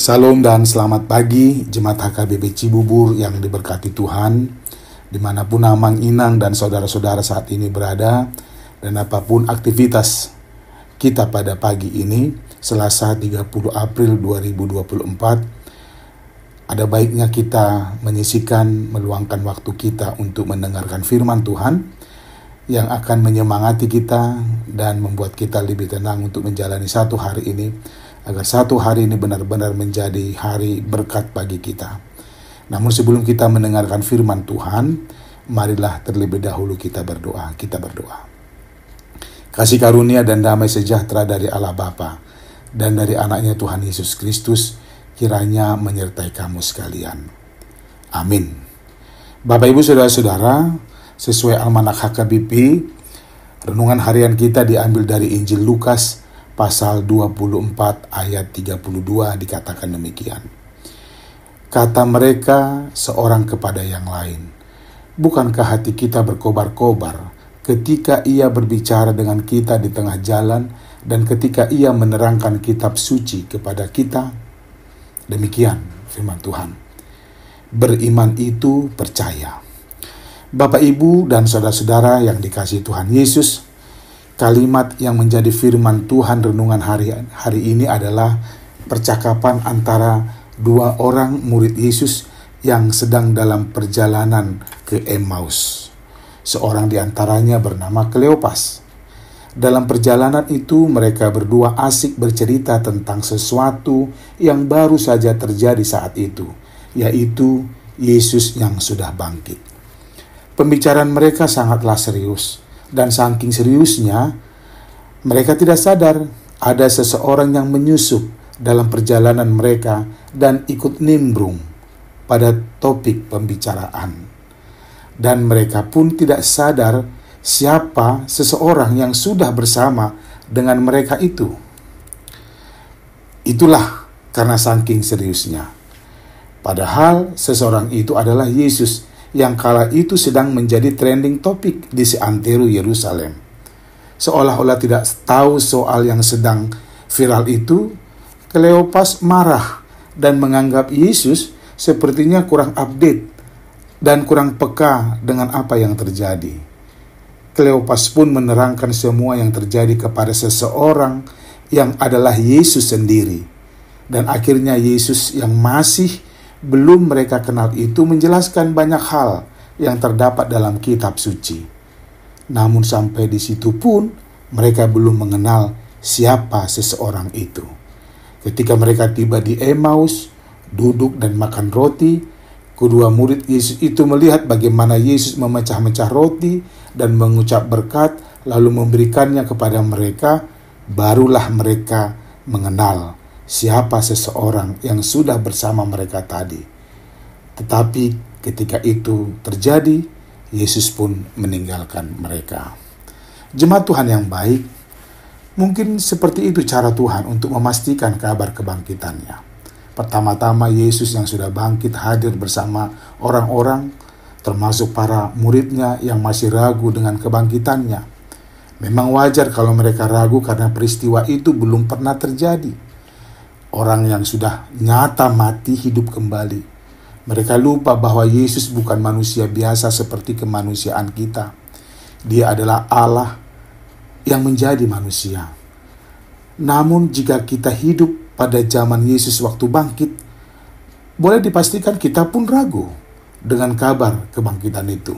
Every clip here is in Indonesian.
Salam dan selamat pagi Jemaat HKBP Cibubur yang diberkati Tuhan, dimanapun Amang Inang dan saudara-saudara saat ini berada, dan apapun aktivitas kita pada pagi ini, Selasa 30 April 2024, ada baiknya kita menyisihkan, meluangkan waktu kita untuk mendengarkan firman Tuhan yang akan menyemangati kita dan membuat kita lebih tenang untuk menjalani satu hari ini, agar satu hari ini benar-benar menjadi hari berkat bagi kita. Namun sebelum kita mendengarkan firman Tuhan, marilah terlebih dahulu kita berdoa. Kasih karunia dan damai sejahtera dari Allah Bapa dan dari anaknya Tuhan Yesus Kristus kiranya menyertai kamu sekalian. Amin. Bapak Ibu Saudara-saudara, sesuai almanak HKBP, renungan harian kita diambil dari Injil Lukas pasal 24 ayat 32, dikatakan demikian. Kata mereka seorang kepada yang lain, "Bukankah hati kita berkobar-kobar ketika ia berbicara dengan kita di tengah jalan dan ketika ia menerangkan kitab suci kepada kita?" Demikian firman Tuhan. Beriman itu percaya. Bapak, Ibu, dan saudara-saudara yang dikasihi Tuhan Yesus, kalimat yang menjadi firman Tuhan renungan hari ini adalah percakapan antara dua orang murid Yesus yang sedang dalam perjalanan ke Emmaus. Seorang di antaranya bernama Kleopas. Dalam perjalanan itu mereka berdua asik bercerita tentang sesuatu yang baru saja terjadi saat itu, yaitu Yesus yang sudah bangkit. Pembicaraan mereka sangatlah serius. Dan saking seriusnya, mereka tidak sadar ada seseorang yang menyusup dalam perjalanan mereka dan ikut nimbrung pada topik pembicaraan. Dan mereka pun tidak sadar siapa seseorang yang sudah bersama dengan mereka itu. Itulah karena saking seriusnya. Padahal seseorang itu adalah Yesus yang kala itu sedang menjadi trending topik di seantero Yerusalem. Seolah-olah tidak tahu soal yang sedang viral itu, Kleopas marah dan menganggap Yesus sepertinya kurang update dan kurang peka dengan apa yang terjadi. Kleopas pun menerangkan semua yang terjadi kepada seseorang yang adalah Yesus sendiri. Dan akhirnya Yesus yang masih belum mereka kenal itu menjelaskan banyak hal yang terdapat dalam kitab suci. Namun sampai di situ pun mereka belum mengenal siapa seseorang itu. Ketika mereka tiba di Emmaus, duduk dan makan roti, kedua murid Yesus itu melihat bagaimana Yesus memecah-mecah roti dan mengucap berkat lalu memberikannya kepada mereka. Barulah mereka mengenal siapa seseorang yang sudah bersama mereka tadi. Tetapi ketika itu terjadi, Yesus pun meninggalkan mereka. Jemaat Tuhan yang baik, mungkin seperti itu cara Tuhan untuk memastikan kabar kebangkitannya. Pertama-tama Yesus yang sudah bangkit hadir bersama orang-orang, termasuk para muridnya yang masih ragu dengan kebangkitannya. Memang wajar kalau mereka ragu karena peristiwa itu belum pernah terjadi. Orang yang sudah nyata mati hidup kembali. Mereka lupa bahwa Yesus bukan manusia biasa seperti kemanusiaan kita. Dia adalah Allah yang menjadi manusia. Namun jika kita hidup pada zaman Yesus waktu bangkit, boleh dipastikan kita pun ragu dengan kabar kebangkitan itu.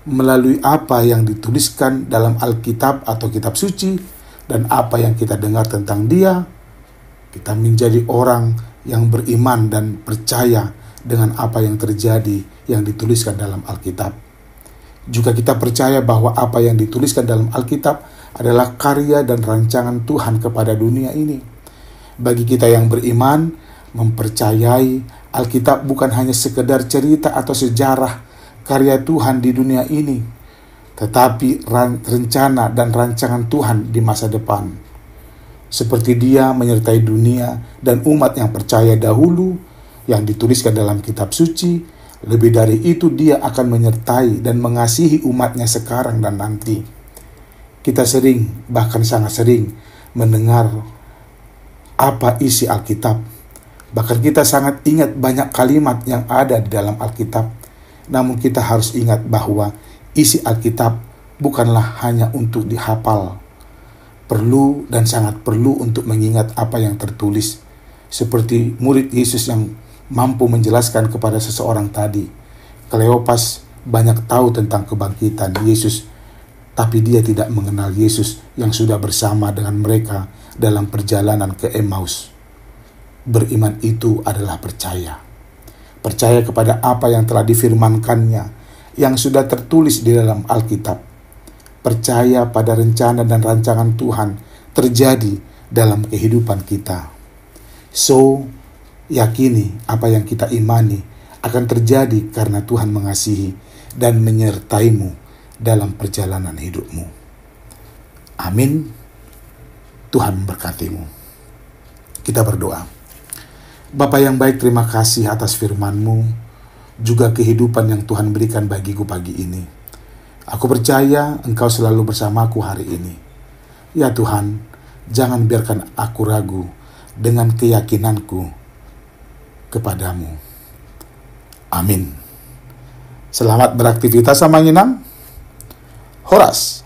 Melalui apa yang dituliskan dalam Alkitab atau kitab suci dan apa yang kita dengar tentang Dia, kita menjadi orang yang beriman dan percaya dengan apa yang terjadi yang dituliskan dalam Alkitab. Juga kita percaya bahwa apa yang dituliskan dalam Alkitab adalah karya dan rancangan Tuhan kepada dunia ini. Bagi kita yang beriman, mempercayai Alkitab bukan hanya sekedar cerita atau sejarah karya Tuhan di dunia ini, tetapi rencana dan rancangan Tuhan di masa depan. Seperti Dia menyertai dunia dan umat yang percaya dahulu yang dituliskan dalam kitab suci, lebih dari itu Dia akan menyertai dan mengasihi umatnya sekarang dan nanti. Kita sering, bahkan sangat sering mendengar apa isi Alkitab, Bahkan kita sangat ingat banyak kalimat yang ada di dalam Alkitab. Namun kita harus ingat bahwa isi Alkitab bukanlah hanya untuk dihafal. Perlu dan sangat perlu untuk mengingat apa yang tertulis. Seperti murid Yesus yang mampu menjelaskan kepada seseorang tadi. Kleopas banyak tahu tentang kebangkitan Yesus, tapi dia tidak mengenal Yesus yang sudah bersama dengan mereka dalam perjalanan ke Emmaus. Beriman itu adalah percaya. Percaya kepada apa yang telah difirmankannya, yang sudah tertulis di dalam Alkitab. Percaya pada rencana dan rancangan Tuhan terjadi dalam kehidupan kita. So, yakini apa yang kita imani akan terjadi karena Tuhan mengasihi dan menyertaimu dalam perjalanan hidupmu. Amin. Tuhan memberkatimu. Kita berdoa. Bapa yang baik, terima kasih atas firman-Mu, juga kehidupan yang Tuhan berikan bagiku pagi ini. Aku percaya Engkau selalu bersamaku hari ini. Ya Tuhan, jangan biarkan aku ragu dengan keyakinanku kepadamu. Amin. Selamat beraktivitas sama Nginang. Horas.